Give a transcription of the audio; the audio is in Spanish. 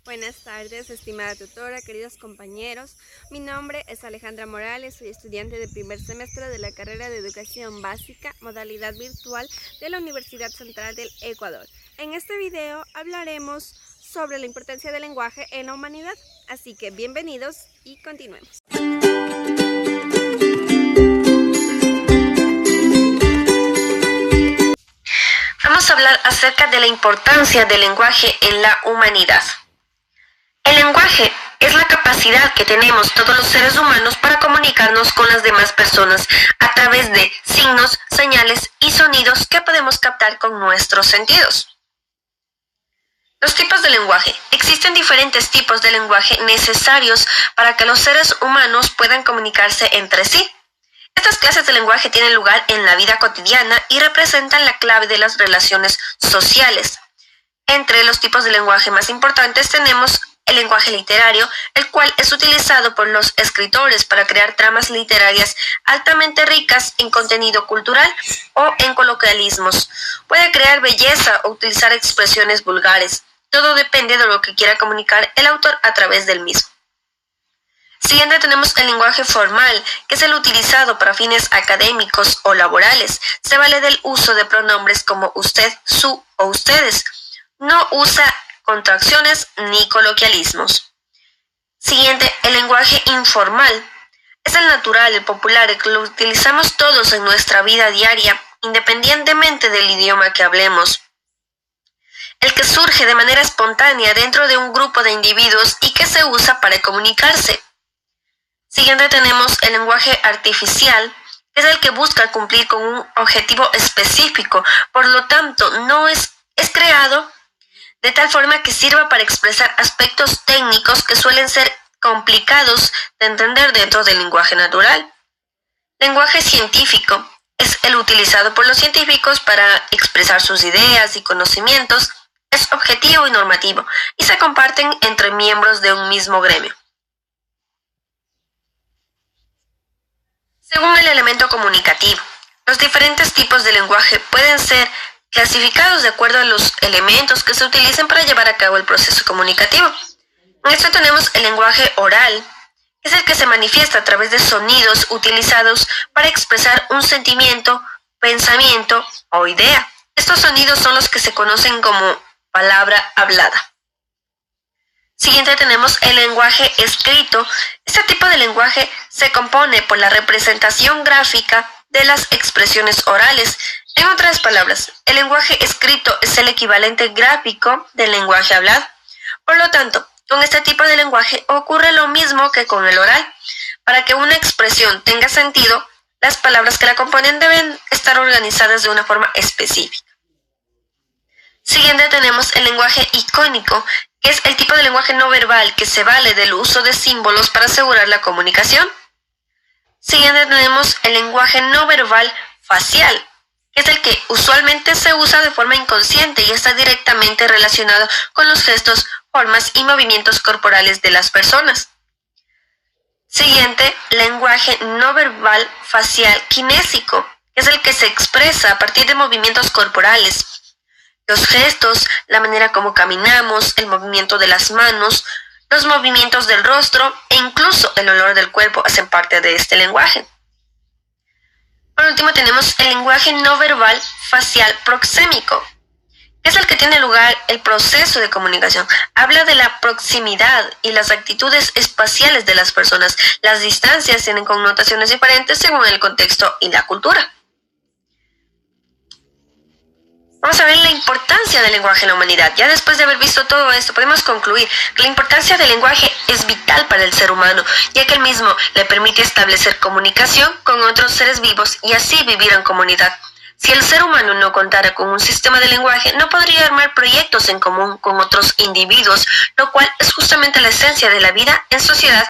Buenas tardes, estimada tutora, queridos compañeros. Mi nombre es Alejandra Morales, soy estudiante de primer semestre de la carrera de Educación Básica, modalidad virtual de la Universidad Central del Ecuador. En este video hablaremos sobre la importancia del lenguaje en la humanidad, así que bienvenidos y continuemos. Vamos a hablar acerca de la importancia del lenguaje en la humanidad. El lenguaje es la capacidad que tenemos todos los seres humanos para comunicarnos con las demás personas a través de signos, señales y sonidos que podemos captar con nuestros sentidos. Los tipos de lenguaje. Existen diferentes tipos de lenguaje necesarios para que los seres humanos puedan comunicarse entre sí. Estas clases de lenguaje tienen lugar en la vida cotidiana y representan la clave de las relaciones sociales. Entre los tipos de lenguaje más importantes tenemos el lenguaje literario, el cual es utilizado por los escritores para crear tramas literarias altamente ricas en contenido cultural o en coloquialismos. Puede crear belleza o utilizar expresiones vulgares. Todo depende de lo que quiera comunicar el autor a través del mismo. Siguiente tenemos el lenguaje formal, que es el utilizado para fines académicos o laborales. Se vale del uso de pronombres como usted, su o ustedes. No usa contracciones ni coloquialismos. Siguiente, el lenguaje informal. Es el natural, el popular, el que lo utilizamos todos en nuestra vida diaria, independientemente del idioma que hablemos. El que surge de manera espontánea dentro de un grupo de individuos y que se usa para comunicarse. Siguiente tenemos el lenguaje artificial, que es el que busca cumplir con un objetivo específico, por lo tanto no es creado de tal forma que sirva para expresar aspectos técnicos que suelen ser complicados de entender dentro del lenguaje natural. Lenguaje científico es el utilizado por los científicos para expresar sus ideas y conocimientos, es objetivo y normativo, y se comparten entre miembros de un mismo gremio. Según el elemento comunicativo, los diferentes tipos de lenguaje pueden ser clasificados de acuerdo a los elementos que se utilicen para llevar a cabo el proceso comunicativo. En esto tenemos el lenguaje oral, que es el que se manifiesta a través de sonidos utilizados para expresar un sentimiento, pensamiento o idea. Estos sonidos son los que se conocen como palabra hablada. Siguiente tenemos el lenguaje escrito. Este tipo de lenguaje se compone por la representación gráfica de las expresiones orales. En otras palabras, el lenguaje escrito es el equivalente gráfico del lenguaje hablado. Por lo tanto, con este tipo de lenguaje ocurre lo mismo que con el oral. Para que una expresión tenga sentido, las palabras que la componen deben estar organizadas de una forma específica. Siguiente tenemos el lenguaje icónico, que es el tipo de lenguaje no verbal que se vale del uso de símbolos para asegurar la comunicación. Siguiente tenemos el lenguaje no verbal facial, que es el que usualmente se usa de forma inconsciente y está directamente relacionado con los gestos, formas y movimientos corporales de las personas. Siguiente, lenguaje no verbal facial kinésico, que es el que se expresa a partir de movimientos corporales. Los gestos, la manera como caminamos, el movimiento de las manos, los movimientos del rostro e incluso el olor del cuerpo hacen parte de este lenguaje. Por último tenemos el lenguaje no verbal facial proxémico, que es el que tiene lugar el proceso de comunicación. Habla de la proximidad y las actitudes espaciales de las personas. Las distancias tienen connotaciones diferentes según el contexto y la cultura. Vamos a ver la importancia del lenguaje en la humanidad. Ya después de haber visto todo esto, podemos concluir que la importancia del lenguaje es vital para el ser humano, ya que el mismo le permite establecer comunicación con otros seres vivos y así vivir en comunidad. Si el ser humano no contara con un sistema de lenguaje, no podría armar proyectos en común con otros individuos, lo cual es justamente la esencia de la vida en sociedad